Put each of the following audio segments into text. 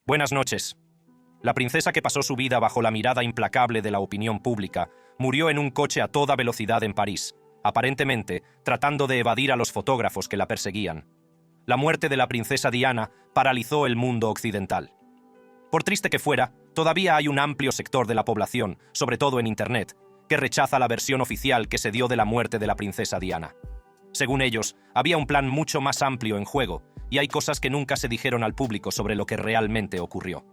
Buenas noches. La princesa que pasó su vida bajo la mirada implacable de la opinión pública murió en un coche a toda velocidad en París, aparentemente tratando de evadir a los fotógrafos que la perseguían. La muerte de la princesa Diana paralizó el mundo occidental. Por triste que fuera, todavía hay un amplio sector de la población, sobre todo en Internet, que rechaza la versión oficial que se dio de la muerte de la princesa Diana. Según ellos, había un plan mucho más amplio en juego, y hay cosas que nunca se dijeron al público sobre lo que realmente ocurrió.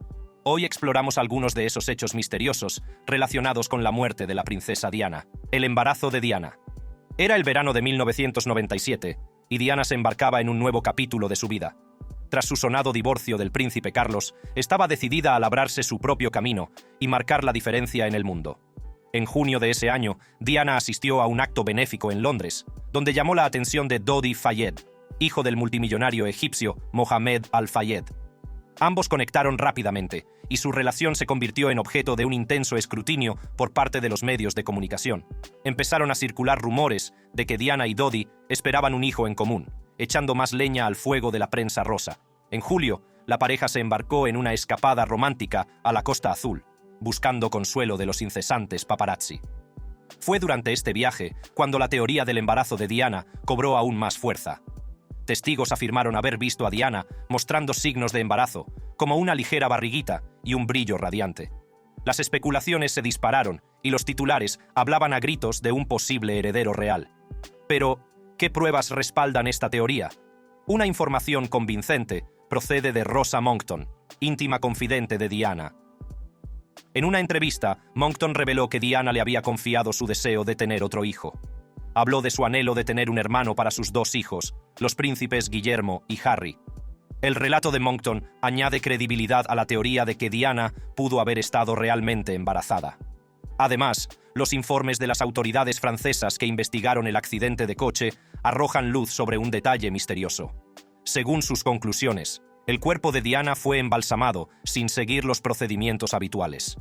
Hoy exploramos algunos de esos hechos misteriosos relacionados con la muerte de la princesa Diana. El embarazo de Diana. Era el verano de 1997, y Diana se embarcaba en un nuevo capítulo de su vida. Tras su sonado divorcio del príncipe Carlos, estaba decidida a labrarse su propio camino y marcar la diferencia en el mundo. En junio de ese año, Diana asistió a un acto benéfico en Londres, donde llamó la atención de Dodi Fayed, hijo del multimillonario egipcio Mohammed Al-Fayed. Ambos conectaron rápidamente, y su relación se convirtió en objeto de un intenso escrutinio por parte de los medios de comunicación. Empezaron a circular rumores de que Diana y Dodi esperaban un hijo en común, echando más leña al fuego de la prensa rosa. En julio, la pareja se embarcó en una escapada romántica a la Costa Azul, buscando consuelo de los incesantes paparazzi. Fue durante este viaje cuando la teoría del embarazo de Diana cobró aún más fuerza. Testigos afirmaron haber visto a Diana mostrando signos de embarazo, como una ligera barriguita y un brillo radiante. Las especulaciones se dispararon y los titulares hablaban a gritos de un posible heredero real. Pero, ¿qué pruebas respaldan esta teoría? Una información convincente procede de Rosa Monckton, íntima confidente de Diana. En una entrevista, Monckton reveló que Diana le había confiado su deseo de tener otro hijo. Habló de su anhelo de tener un hermano para sus dos hijos, los príncipes Guillermo y Harry. El relato de Monckton añade credibilidad a la teoría de que Diana pudo haber estado realmente embarazada. Además, los informes de las autoridades francesas que investigaron el accidente de coche arrojan luz sobre un detalle misterioso. Según sus conclusiones, el cuerpo de Diana fue embalsamado sin seguir los procedimientos habituales.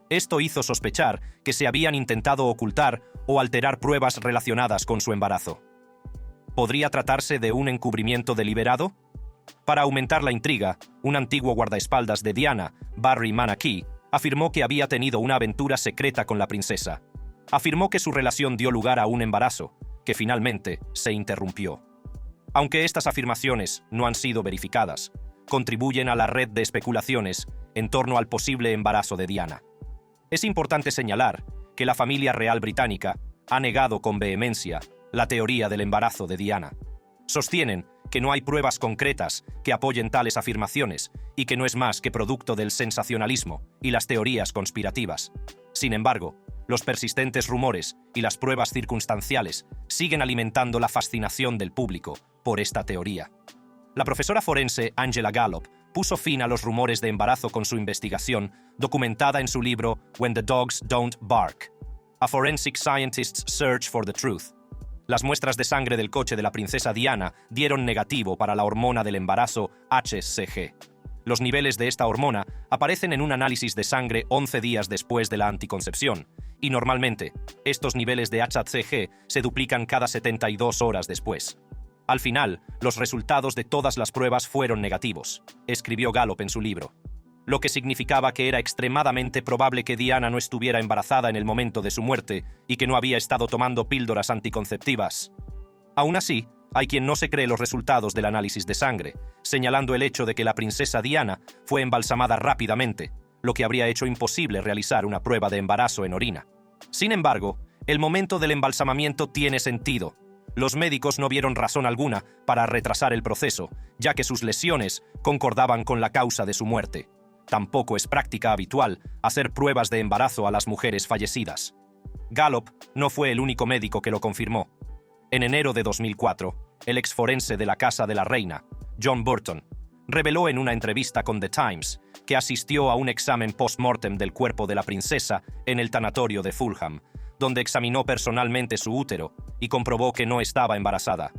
Esto hizo sospechar que se habían intentado ocultar o alterar pruebas relacionadas con su embarazo. ¿Podría tratarse de un encubrimiento deliberado? Para aumentar la intriga, un antiguo guardaespaldas de Diana, Barry Manaki, afirmó que había tenido una aventura secreta con la princesa. Afirmó que su relación dio lugar a un embarazo, que finalmente se interrumpió. Aunque estas afirmaciones no han sido verificadas, contribuyen a la red de especulaciones en torno al posible embarazo de Diana. Es importante señalar que la familia real británica ha negado con vehemencia la teoría del embarazo de Diana. Sostienen que no hay pruebas concretas que apoyen tales afirmaciones y que no es más que producto del sensacionalismo y las teorías conspirativas. Sin embargo, los persistentes rumores y las pruebas circunstanciales siguen alimentando la fascinación del público por esta teoría. La profesora forense Angela Gallop puso fin a los rumores de embarazo con su investigación, documentada en su libro When the Dogs Don't Bark: A Forensic Scientist's Search for the Truth. Las muestras de sangre del coche de la princesa Diana dieron negativo para la hormona del embarazo HCG. Los niveles de esta hormona aparecen en un análisis de sangre 11 días después de la anticoncepción, y normalmente, estos niveles de HCG se duplican cada 72 horas después. Al final, los resultados de todas las pruebas fueron negativos, escribió Gallop en su libro, lo que significaba que era extremadamente probable que Diana no estuviera embarazada en el momento de su muerte y que no había estado tomando píldoras anticonceptivas. Aún así, hay quien no se cree los resultados del análisis de sangre, señalando el hecho de que la princesa Diana fue embalsamada rápidamente, lo que habría hecho imposible realizar una prueba de embarazo en orina. Sin embargo, el momento del embalsamamiento tiene sentido. Los médicos no vieron razón alguna para retrasar el proceso, ya que sus lesiones concordaban con la causa de su muerte. Tampoco es práctica habitual hacer pruebas de embarazo a las mujeres fallecidas. Gallop no fue el único médico que lo confirmó. En enero de 2004, el ex forense de la Casa de la Reina, John Burton, reveló en una entrevista con The Times que asistió a un examen post-mortem del cuerpo de la princesa en el tanatorio de Fulham, donde examinó personalmente su útero y comprobó que no estaba embarazada.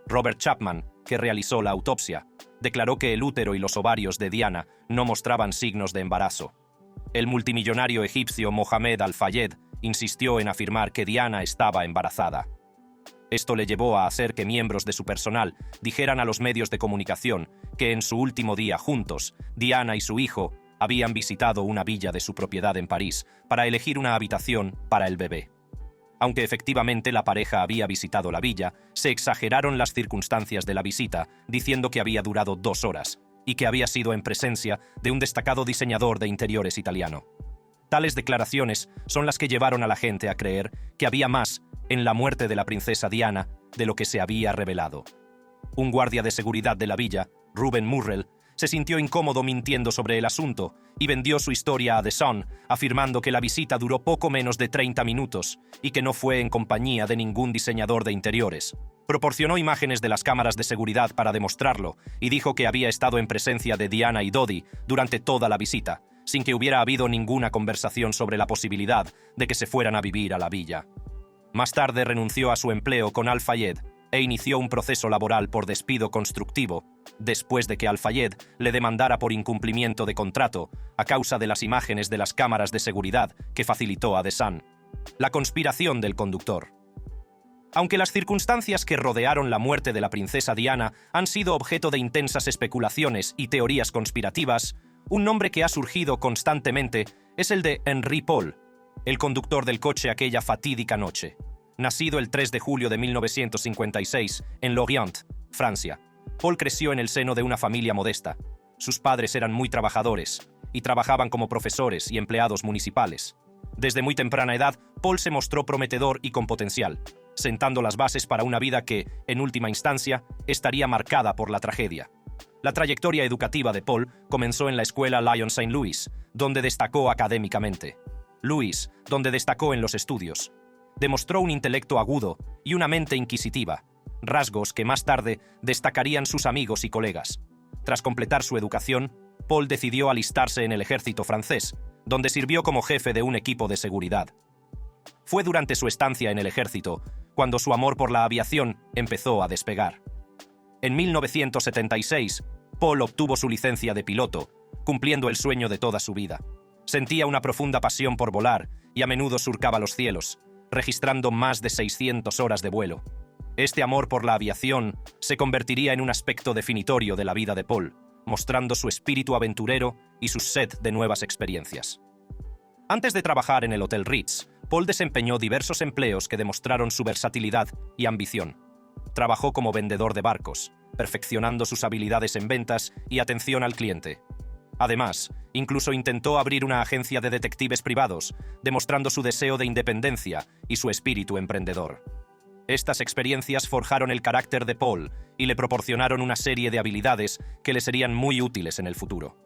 Robert Chapman, que realizó la autopsia, declaró que el útero y los ovarios de Diana no mostraban signos de embarazo. El multimillonario egipcio Mohammed Al-Fayed insistió en afirmar que Diana estaba embarazada. Esto le llevó a hacer que miembros de su personal dijeran a los medios de comunicación que en su último día juntos, Diana y su hijo habían visitado una villa de su propiedad en París para elegir una habitación para el bebé. Aunque efectivamente la pareja había visitado la villa, se exageraron las circunstancias de la visita, diciendo que había durado 2 horas y que había sido en presencia de un destacado diseñador de interiores italiano. Tales declaraciones son las que llevaron a la gente a creer que había más en la muerte de la princesa Diana de lo que se había revelado. Un guardia de seguridad de la villa, Ruben Murrell, se sintió incómodo mintiendo sobre el asunto y vendió su historia a The Sun, afirmando que la visita duró poco menos de 30 minutos y que no fue en compañía de ningún diseñador de interiores. Proporcionó imágenes de las cámaras de seguridad para demostrarlo y dijo que había estado en presencia de Diana y Dodi durante toda la visita, sin que hubiera habido ninguna conversación sobre la posibilidad de que se fueran a vivir a la villa. Más tarde renunció a su empleo con Al-Fayed e inició un proceso laboral por despido constructivo, después de que Al-Fayed le demandara por incumplimiento de contrato a causa de las imágenes de las cámaras de seguridad que facilitó a The Sun. La conspiración del conductor. Aunque las circunstancias que rodearon la muerte de la princesa Diana han sido objeto de intensas especulaciones y teorías conspirativas, un nombre que ha surgido constantemente es el de Henri Paul, el conductor del coche aquella fatídica noche. Nacido el 3 de julio de 1956 en Lorient, Francia, Paul creció en el seno de una familia modesta. Sus padres eran muy trabajadores y trabajaban como profesores y empleados municipales. Desde muy temprana edad, Paul se mostró prometedor y con potencial, sentando las bases para una vida que, en última instancia, estaría marcada por la tragedia. La trayectoria educativa de Paul comenzó en la escuela Lyon St. Louis, donde destacó académicamente. Louis, donde destacó en los estudios. Demostró un intelecto agudo y una mente inquisitiva, rasgos que más tarde destacarían sus amigos y colegas. Tras completar su educación, Paul decidió alistarse en el ejército francés, donde sirvió como jefe de un equipo de seguridad. Fue durante su estancia en el ejército cuando su amor por la aviación empezó a despegar. En 1976, Paul obtuvo su licencia de piloto, cumpliendo el sueño de toda su vida. Sentía una profunda pasión por volar y a menudo surcaba los cielos, registrando más de 600 horas de vuelo. Este amor por la aviación se convertiría en un aspecto definitorio de la vida de Paul, mostrando su espíritu aventurero y su sed de nuevas experiencias. Antes de trabajar en el Hotel Ritz, Paul desempeñó diversos empleos que demostraron su versatilidad y ambición. Trabajó como vendedor de barcos, perfeccionando sus habilidades en ventas y atención al cliente. Además, incluso intentó abrir una agencia de detectives privados, demostrando su deseo de independencia y su espíritu emprendedor. Estas experiencias forjaron el carácter de Paul y le proporcionaron una serie de habilidades que le serían muy útiles en el futuro.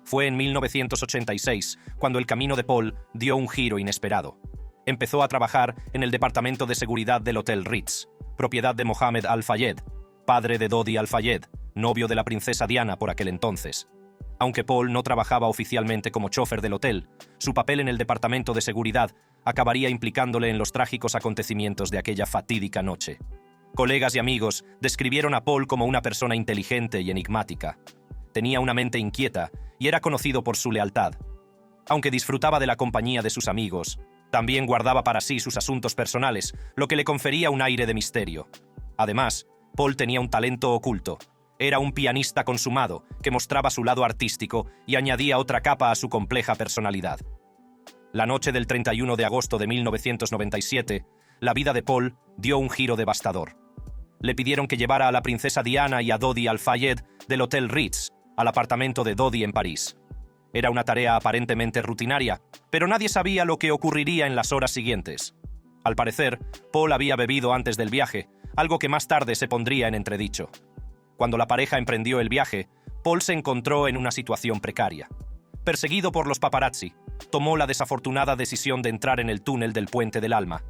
Fue en 1986 cuando el camino de Paul dio un giro inesperado. Empezó a trabajar en el departamento de seguridad del Hotel Ritz, propiedad de Mohammed Al-Fayed, padre de Dodi Al-Fayed, novio de la princesa Diana por aquel entonces. Aunque Paul no trabajaba oficialmente como chofer del hotel, su papel en el departamento de seguridad acabaría implicándole en los trágicos acontecimientos de aquella fatídica noche. Colegas y amigos describieron a Paul como una persona inteligente y enigmática. Tenía una mente inquieta y era conocido por su lealtad. Aunque disfrutaba de la compañía de sus amigos, también guardaba para sí sus asuntos personales, lo que le confería un aire de misterio. Además, Paul tenía un talento oculto. Era un pianista consumado que mostraba su lado artístico y añadía otra capa a su compleja personalidad. La noche del 31 de agosto de 1997, la vida de Paul dio un giro devastador. Le pidieron que llevara a la princesa Diana y a Dodi Al-Fayed del Hotel Ritz al apartamento de Dodi en París. Era una tarea aparentemente rutinaria, pero nadie sabía lo que ocurriría en las horas siguientes. Al parecer, Paul había bebido antes del viaje, algo que más tarde se pondría en entredicho. Cuando la pareja emprendió el viaje, Paul se encontró en una situación precaria. Perseguido por los paparazzi, tomó la desafortunada decisión de entrar en el túnel del Puente del Alma.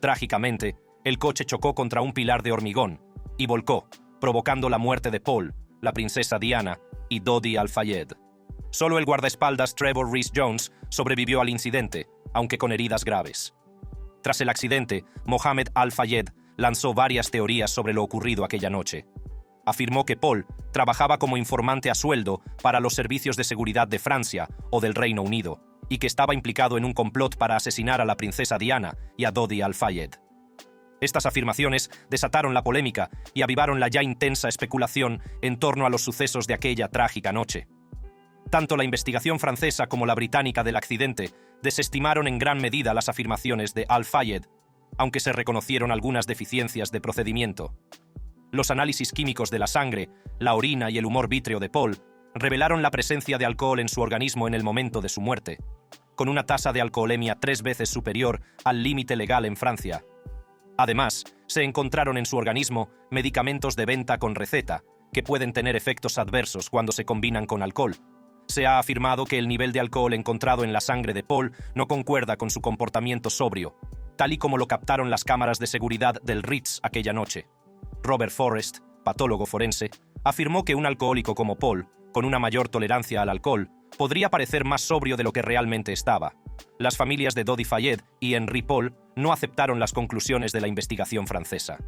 Trágicamente, el coche chocó contra un pilar de hormigón y volcó, provocando la muerte de Paul, la princesa Diana y Dodi Al-Fayed. Solo el guardaespaldas Trevor Rees-Jones sobrevivió al incidente, aunque con heridas graves. Tras el accidente, Mohammed Al-Fayed lanzó varias teorías sobre lo ocurrido aquella noche. Afirmó que Paul trabajaba como informante a sueldo para los servicios de seguridad de Francia o del Reino Unido y que estaba implicado en un complot para asesinar a la princesa Diana y a Dodi Al-Fayed. Estas afirmaciones desataron la polémica y avivaron la ya intensa especulación en torno a los sucesos de aquella trágica noche. Tanto la investigación francesa como la británica del accidente desestimaron en gran medida las afirmaciones de Al-Fayed, aunque se reconocieron algunas deficiencias de procedimiento. Los análisis químicos de la sangre, la orina y el humor vítreo de Paul revelaron la presencia de alcohol en su organismo en el momento de su muerte, con una tasa de alcoholemia 3 veces superior al límite legal en Francia. Además, se encontraron en su organismo medicamentos de venta con receta, que pueden tener efectos adversos cuando se combinan con alcohol. Se ha afirmado que el nivel de alcohol encontrado en la sangre de Paul no concuerda con su comportamiento sobrio, tal y como lo captaron las cámaras de seguridad del Ritz aquella noche. Robert Forrest, patólogo forense, afirmó que un alcohólico como Paul, con una mayor tolerancia al alcohol, podría parecer más sobrio de lo que realmente estaba. Las familias de Dodi Fayed y Henri Paul no aceptaron las conclusiones de la investigación francesa.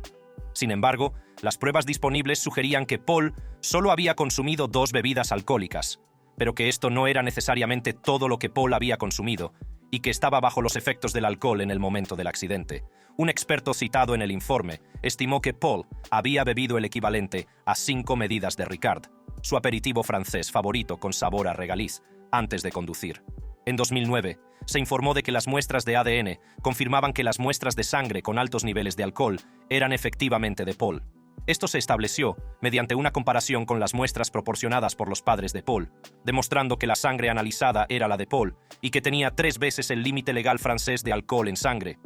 Sin embargo, las pruebas disponibles sugerían que Paul solo había consumido 2 bebidas alcohólicas, pero que esto no era necesariamente todo lo que Paul había consumido, y que estaba bajo los efectos del alcohol en el momento del accidente. Un experto citado en el informe estimó que Paul había bebido el equivalente a 5 medidas de Ricard, su aperitivo francés favorito con sabor a regaliz, antes de conducir. En 2009, se informó de que las muestras de ADN confirmaban que las muestras de sangre con altos niveles de alcohol eran efectivamente de Paul. Esto se estableció mediante una comparación con las muestras proporcionadas por los padres de Paul, demostrando que la sangre analizada era la de Paul y que tenía 3 veces el límite legal francés de alcohol en sangre.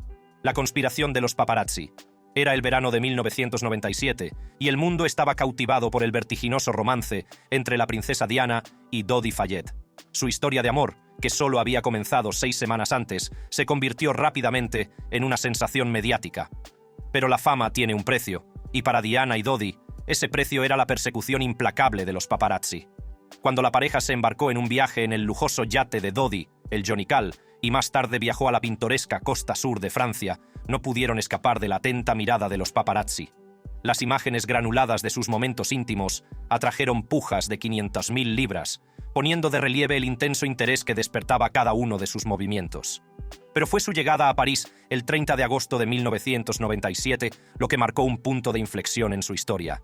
La conspiración de los paparazzi. Era el verano de 1997 y el mundo estaba cautivado por el vertiginoso romance entre la princesa Diana y Dodi Fayed. Su historia de amor, que solo había comenzado 6 semanas antes, se convirtió rápidamente en una sensación mediática. Pero la fama tiene un precio, y para Diana y Dodi, ese precio era la persecución implacable de los paparazzi. Cuando la pareja se embarcó en un viaje en el lujoso yate de Dodi, el Jonical, y más tarde viajó a la pintoresca costa sur de Francia, no pudieron escapar de la atenta mirada de los paparazzi. Las imágenes granuladas de sus momentos íntimos atrajeron pujas de 500.000 libras, poniendo de relieve el intenso interés que despertaba cada uno de sus movimientos. Pero fue su llegada a París el 30 de agosto de 1997 lo que marcó un punto de inflexión en su historia.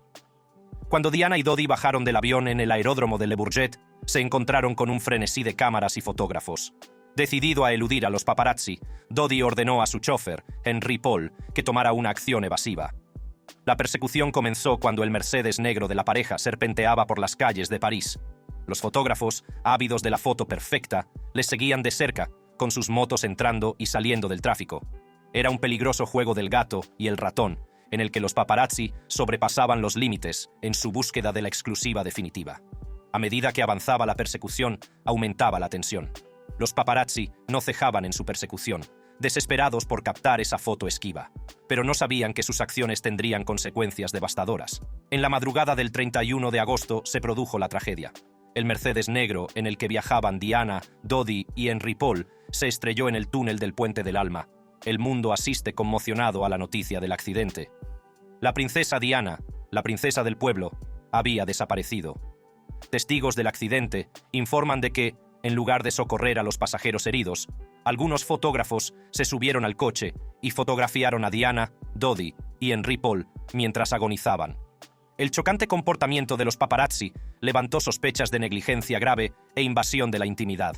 Cuando Diana y Dodi bajaron del avión en el aeródromo de Le Bourget, se encontraron con un frenesí de cámaras y fotógrafos. Decidido a eludir a los paparazzi, Dodi ordenó a su chofer, Henri Paul, que tomara una acción evasiva. La persecución comenzó cuando el Mercedes negro de la pareja serpenteaba por las calles de París. Los fotógrafos, ávidos de la foto perfecta, les seguían de cerca, con sus motos entrando y saliendo del tráfico. Era un peligroso juego del gato y el ratón, en el que los paparazzi sobrepasaban los límites en su búsqueda de la exclusiva definitiva. A medida que avanzaba la persecución, aumentaba la tensión. Los paparazzi no cejaban en su persecución, desesperados por captar esa foto esquiva, pero no sabían que sus acciones tendrían consecuencias devastadoras. En la madrugada del 31 de agosto se produjo la tragedia. El Mercedes negro en el que viajaban Diana, Dodi y Henri Paul se estrelló en el túnel del Puente del Alma. El mundo asiste conmocionado a la noticia del accidente. La princesa Diana, la princesa del pueblo, había desaparecido. Testigos del accidente informan de que, en lugar de socorrer a los pasajeros heridos, algunos fotógrafos se subieron al coche y fotografiaron a Diana, Dodi y Henri Paul mientras agonizaban. El chocante comportamiento de los paparazzi levantó sospechas de negligencia grave e invasión de la intimidad.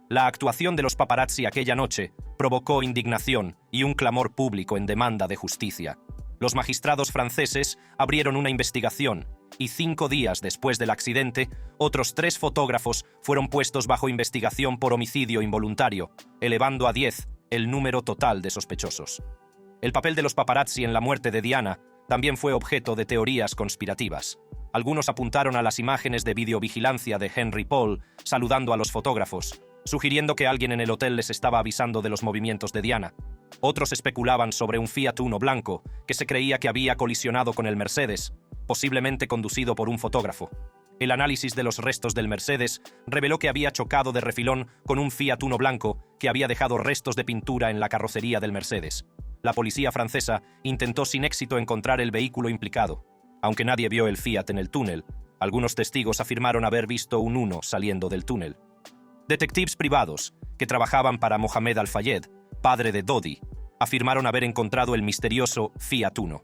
La actuación de los paparazzi aquella noche provocó indignación y un clamor público en demanda de justicia. Los magistrados franceses abrieron una investigación y 5 días después del accidente, otros 3 fotógrafos fueron puestos bajo investigación por homicidio involuntario, elevando a 10 el número total de sospechosos. El papel de los paparazzi en la muerte de Diana también fue objeto de teorías conspirativas. Algunos apuntaron a las imágenes de videovigilancia de Henri Paul saludando a los fotógrafos, sugiriendo que alguien en el hotel les estaba avisando de los movimientos de Diana. Otros especulaban sobre un Fiat Uno blanco que se creía que había colisionado con el Mercedes, posiblemente conducido por un fotógrafo. El análisis de los restos del Mercedes reveló que había chocado de refilón con un Fiat Uno blanco que había dejado restos de pintura en la carrocería del Mercedes. La policía francesa intentó sin éxito encontrar el vehículo implicado. Aunque nadie vio el Fiat en el túnel, algunos testigos afirmaron haber visto un Uno saliendo del túnel. Detectives privados, que trabajaban para Mohamed Al-Fayed, padre de Dodi, afirmaron haber encontrado el misterioso Fiat Uno.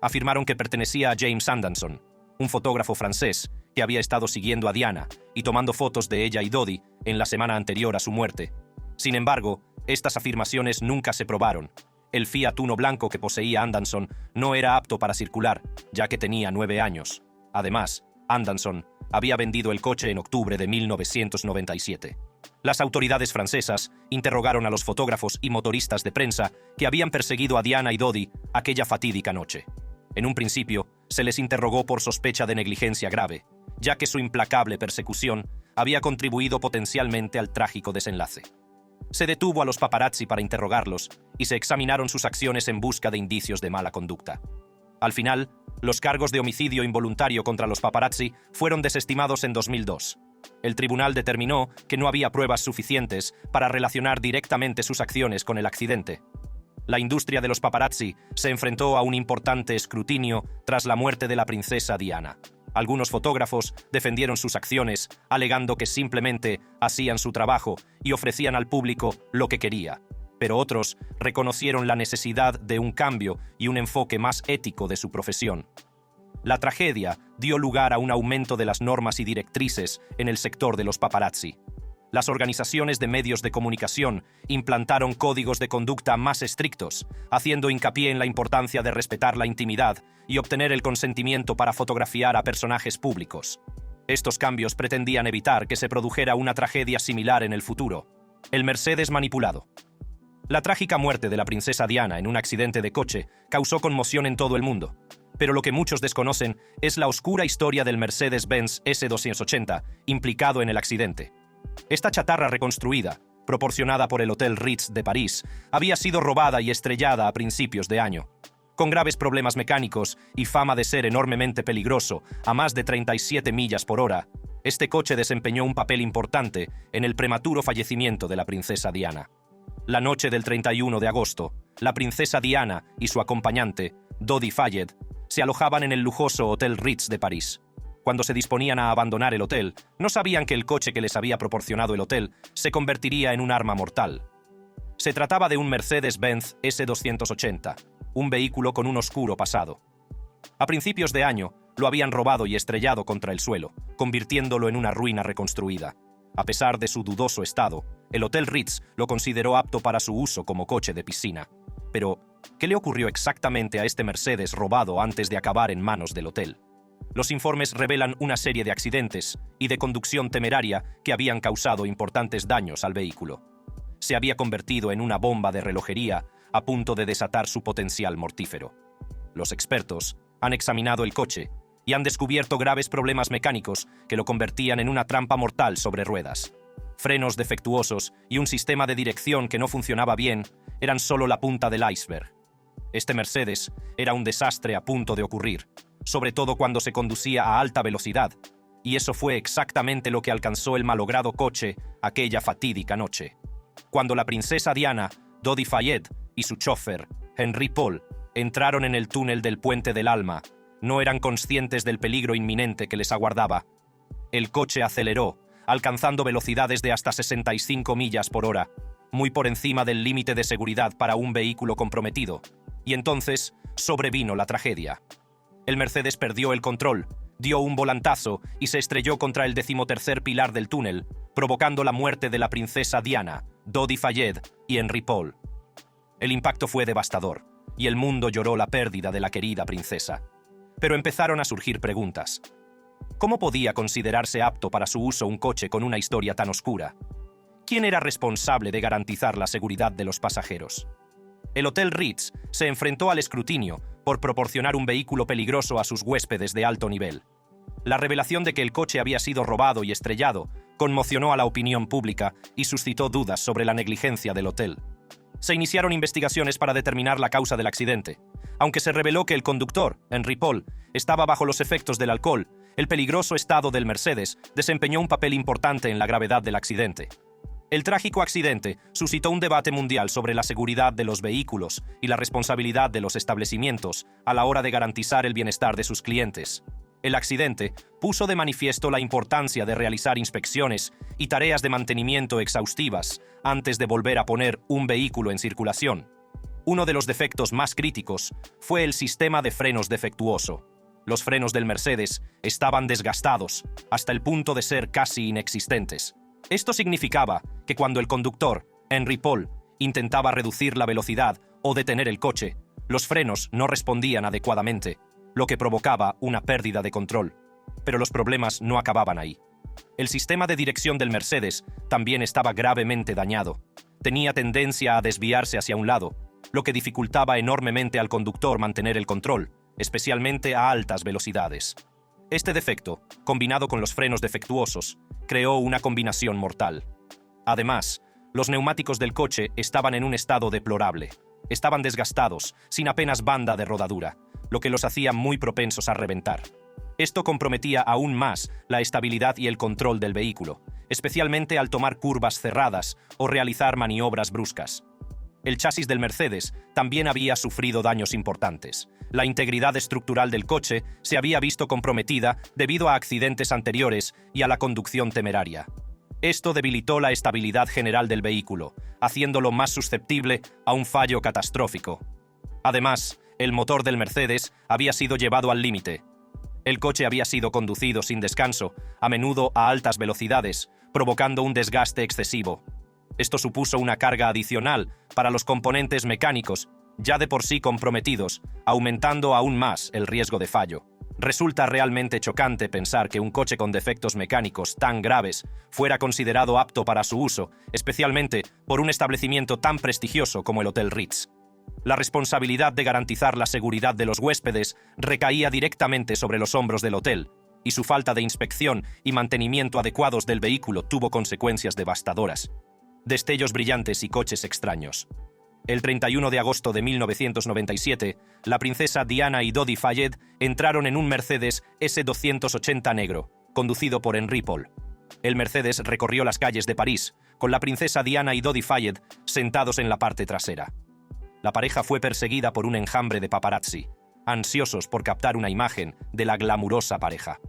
Afirmaron que pertenecía a James Anderson, un fotógrafo francés que había estado siguiendo a Diana y tomando fotos de ella y Dodi en la semana anterior a su muerte. Sin embargo, estas afirmaciones nunca se probaron. El Fiat Uno blanco que poseía Anderson no era apto para circular, ya que tenía 9 años. Además, Anderson había vendido el coche en octubre de 1997. Las autoridades francesas interrogaron a los fotógrafos y motoristas de prensa que habían perseguido a Diana y Dodi aquella fatídica noche. En un principio, se les interrogó por sospecha de negligencia grave, ya que su implacable persecución había contribuido potencialmente al trágico desenlace. Se detuvo a los paparazzi para interrogarlos y se examinaron sus acciones en busca de indicios de mala conducta. Al final, los cargos de homicidio involuntario contra los paparazzi fueron desestimados en 2002. El tribunal determinó que no había pruebas suficientes para relacionar directamente sus acciones con el accidente. La industria de los paparazzi se enfrentó a un importante escrutinio tras la muerte de la princesa Diana. Algunos fotógrafos defendieron sus acciones, alegando que simplemente hacían su trabajo y ofrecían al público lo que quería. Pero otros reconocieron la necesidad de un cambio y un enfoque más ético de su profesión. La tragedia dio lugar a un aumento de las normas y directrices en el sector de los paparazzi. Las organizaciones de medios de comunicación implantaron códigos de conducta más estrictos, haciendo hincapié en la importancia de respetar la intimidad y obtener el consentimiento para fotografiar a personajes públicos. Estos cambios pretendían evitar que se produjera una tragedia similar en el futuro. El Mercedes manipulado. La trágica muerte de la princesa Diana en un accidente de coche causó conmoción en todo el mundo. Pero lo que muchos desconocen es la oscura historia del Mercedes-Benz S280 implicado en el accidente. Esta chatarra reconstruida, proporcionada por el Hotel Ritz de París, había sido robada y estrellada a principios de año. Con graves problemas mecánicos y fama de ser enormemente peligroso, a más de 37 millas por hora, este coche desempeñó un papel importante en el prematuro fallecimiento de la princesa Diana. La noche del 31 de agosto, la princesa Diana y su acompañante, Dodi Fayed, se alojaban en el lujoso Hotel Ritz de París. Cuando se disponían a abandonar el hotel, no sabían que el coche que les había proporcionado el hotel se convertiría en un arma mortal. Se trataba de un Mercedes-Benz S280, un vehículo con un oscuro pasado. A principios de año, lo habían robado y estrellado contra el suelo, convirtiéndolo en una ruina reconstruida. A pesar de su dudoso estado, el Hotel Ritz lo consideró apto para su uso como coche de piscina. Pero, ¿qué le ocurrió exactamente a este Mercedes robado antes de acabar en manos del hotel? Los informes revelan una serie de accidentes y de conducción temeraria que habían causado importantes daños al vehículo. Se había convertido en una bomba de relojería a punto de desatar su potencial mortífero. Los expertos han examinado el coche y han descubierto graves problemas mecánicos que lo convertían en una trampa mortal sobre ruedas. Frenos defectuosos y un sistema de dirección que no funcionaba bien eran solo la punta del iceberg. Este Mercedes era un desastre a punto de ocurrir, sobre todo cuando se conducía a alta velocidad, y eso fue exactamente lo que alcanzó el malogrado coche aquella fatídica noche. Cuando la princesa Diana, Dodi Fayed y su chofer, Henry Paul, entraron en el túnel del Puente del Alma, no eran conscientes del peligro inminente que les aguardaba. El coche aceleró, alcanzando velocidades de hasta 65 millas por hora, muy por encima del límite de seguridad para un vehículo comprometido, y entonces sobrevino la tragedia. El Mercedes perdió el control, dio un volantazo y se estrelló contra el 13º pilar del túnel, provocando la muerte de la princesa Diana, Dodi Fayed y Henry Paul. El impacto fue devastador, y el mundo lloró la pérdida de la querida princesa. Pero empezaron a surgir preguntas. ¿Cómo podía considerarse apto para su uso un coche con una historia tan oscura? ¿Quién era responsable de garantizar la seguridad de los pasajeros? El Hotel Ritz se enfrentó al escrutinio por proporcionar un vehículo peligroso a sus huéspedes de alto nivel. La revelación de que el coche había sido robado y estrellado conmocionó a la opinión pública y suscitó dudas sobre la negligencia del hotel. Se iniciaron investigaciones para determinar la causa del accidente. Aunque se reveló que el conductor, Henry Paul, estaba bajo los efectos del alcohol, el peligroso estado del Mercedes desempeñó un papel importante en la gravedad del accidente. El trágico accidente suscitó un debate mundial sobre la seguridad de los vehículos y la responsabilidad de los establecimientos a la hora de garantizar el bienestar de sus clientes. El accidente puso de manifiesto la importancia de realizar inspecciones y tareas de mantenimiento exhaustivas antes de volver a poner un vehículo en circulación. Uno de los defectos más críticos fue el sistema de frenos defectuoso. Los frenos del Mercedes estaban desgastados hasta el punto de ser casi inexistentes. Esto significaba que cuando el conductor, Henry Paul, intentaba reducir la velocidad o detener el coche, los frenos no respondían adecuadamente, lo que provocaba una pérdida de control. Pero los problemas no acababan ahí. El sistema de dirección del Mercedes también estaba gravemente dañado. Tenía tendencia a desviarse hacia un lado, lo que dificultaba enormemente al conductor mantener el control, especialmente a altas velocidades. Este defecto, combinado con los frenos defectuosos, creó una combinación mortal. Además, los neumáticos del coche estaban en un estado deplorable. Estaban desgastados, sin apenas banda de rodadura, lo que los hacía muy propensos a reventar. Esto comprometía aún más la estabilidad y el control del vehículo, especialmente al tomar curvas cerradas o realizar maniobras bruscas. El chasis del Mercedes también había sufrido daños importantes. La integridad estructural del coche se había visto comprometida debido a accidentes anteriores y a la conducción temeraria. Esto debilitó la estabilidad general del vehículo, haciéndolo más susceptible a un fallo catastrófico. Además, el motor del Mercedes había sido llevado al límite. El coche había sido conducido sin descanso, a menudo a altas velocidades, provocando un desgaste excesivo. Esto supuso una carga adicional para los componentes mecánicos, ya de por sí comprometidos, aumentando aún más el riesgo de fallo. Resulta realmente chocante pensar que un coche con defectos mecánicos tan graves fuera considerado apto para su uso, especialmente por un establecimiento tan prestigioso como el Hotel Ritz. La responsabilidad de garantizar la seguridad de los huéspedes recaía directamente sobre los hombros del hotel, y su falta de inspección y mantenimiento adecuados del vehículo tuvo consecuencias devastadoras. Destellos brillantes y coches extraños. El 31 de agosto de 1997, la princesa Diana y Dodi Fayed entraron en un Mercedes S280 negro, conducido por Henry Paul. El Mercedes recorrió las calles de París, con la princesa Diana y Dodi Fayed sentados en la parte trasera. La pareja fue perseguida por un enjambre de paparazzi, ansiosos por captar una imagen de la glamurosa pareja.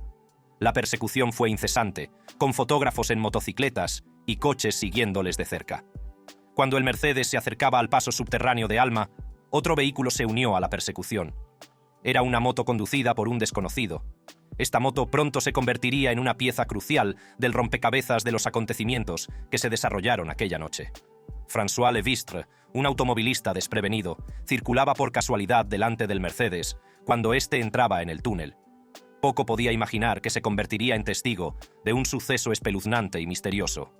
La persecución fue incesante, con fotógrafos en motocicletas y coches siguiéndoles de cerca. Cuando el Mercedes se acercaba al paso subterráneo de Alma, otro vehículo se unió a la persecución. Era una moto conducida por un desconocido. Esta moto pronto se convertiría en una pieza crucial del rompecabezas de los acontecimientos que se desarrollaron aquella noche. François Levistre, un automovilista desprevenido, circulaba por casualidad delante del Mercedes cuando éste entraba en el túnel. Poco podía imaginar que se convertiría en testigo de un suceso espeluznante y misterioso.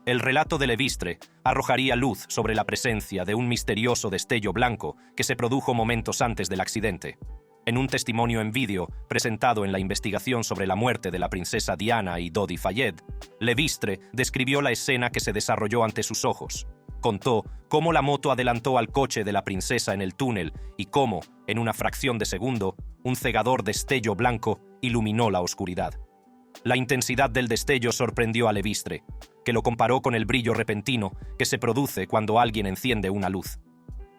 El relato de Levistre arrojaría luz sobre la presencia de un misterioso destello blanco que se produjo momentos antes del accidente. En un testimonio en vídeo presentado en la investigación sobre la muerte de la princesa Diana y Dodi Fayed, Levistre describió la escena que se desarrolló ante sus ojos. Contó cómo la moto adelantó al coche de la princesa en el túnel y cómo, en una fracción de segundo, un cegador destello blanco iluminó la oscuridad. La intensidad del destello sorprendió a Levistre, que lo comparó con el brillo repentino que se produce cuando alguien enciende una luz.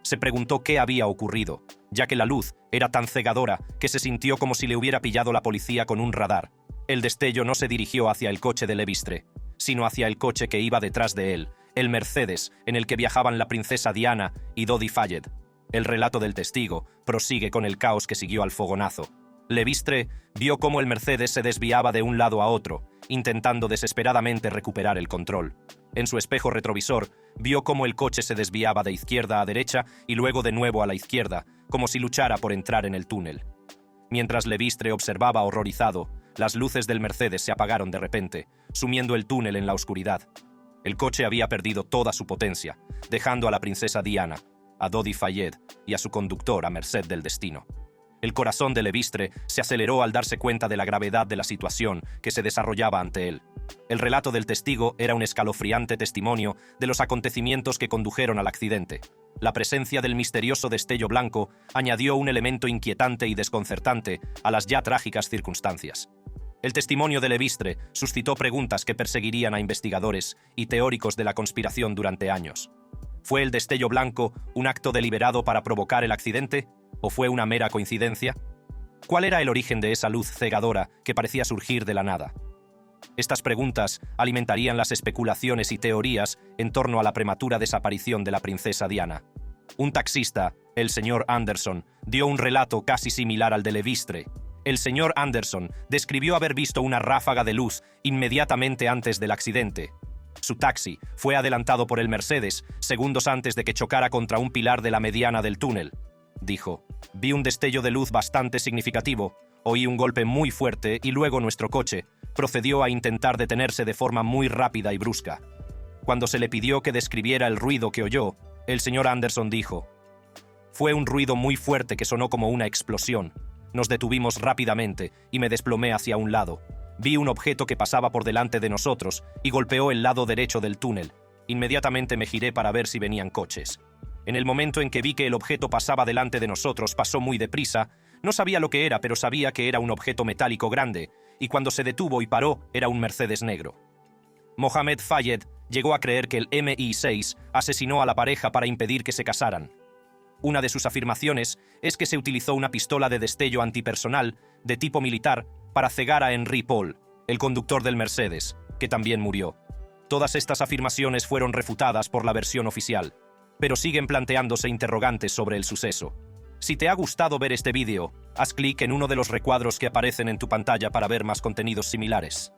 Se preguntó qué había ocurrido, ya que la luz era tan cegadora que se sintió como si le hubiera pillado la policía con un radar. El destello no se dirigió hacia el coche de Levistre, sino hacia el coche que iba detrás de él, el Mercedes en el que viajaban la princesa Diana y Dodi Fayed. El relato del testigo prosigue con el caos que siguió al fogonazo. Levistre vio cómo el Mercedes se desviaba de un lado a otro, intentando desesperadamente recuperar el control. En su espejo retrovisor, vio cómo el coche se desviaba de izquierda a derecha y luego de nuevo a la izquierda, como si luchara por entrar en el túnel. Mientras Levistre observaba horrorizado, las luces del Mercedes se apagaron de repente, sumiendo el túnel en la oscuridad. El coche había perdido toda su potencia, dejando a la princesa Diana, a Dodi Fayed y a su conductor a merced del destino. El corazón de Levistre se aceleró al darse cuenta de la gravedad de la situación que se desarrollaba ante él. El relato del testigo era un escalofriante testimonio de los acontecimientos que condujeron al accidente. La presencia del misterioso destello blanco añadió un elemento inquietante y desconcertante a las ya trágicas circunstancias. El testimonio de Levistre suscitó preguntas que perseguirían a investigadores y teóricos de la conspiración durante años. ¿Fue el destello blanco un acto deliberado para provocar el accidente? ¿O fue una mera coincidencia? ¿Cuál era el origen de esa luz cegadora que parecía surgir de la nada? Estas preguntas alimentarían las especulaciones y teorías en torno a la prematura desaparición de la princesa Diana. Un taxista, el señor Anderson, dio un relato casi similar al de Levistre. El señor Anderson describió haber visto una ráfaga de luz inmediatamente antes del accidente. Su taxi fue adelantado por el Mercedes segundos antes de que chocara contra un pilar de la mediana del túnel. Dijo: «Vi un destello de luz bastante significativo, oí un golpe muy fuerte y luego nuestro coche procedió a intentar detenerse de forma muy rápida y brusca». Cuando se le pidió que describiera el ruido que oyó, el señor Anderson dijo: «Fue un ruido muy fuerte que sonó como una explosión. Nos detuvimos rápidamente y me desplomé hacia un lado. Vi un objeto que pasaba por delante de nosotros y golpeó el lado derecho del túnel. Inmediatamente me giré para ver si venían coches. En el momento en que vi que el objeto pasaba delante de nosotros, pasó muy deprisa. No sabía lo que era, pero sabía que era un objeto metálico grande, y cuando se detuvo y paró, era un Mercedes negro». Mohamed Fayed llegó a creer que el MI6 asesinó a la pareja para impedir que se casaran. Una de sus afirmaciones es que se utilizó una pistola de destello antipersonal de tipo militar para cegar a Henry Paul, el conductor del Mercedes, que también murió. Todas estas afirmaciones fueron refutadas por la versión oficial, pero siguen planteándose interrogantes sobre el suceso. Si te ha gustado ver este vídeo, haz clic en uno de los recuadros que aparecen en tu pantalla para ver más contenidos similares.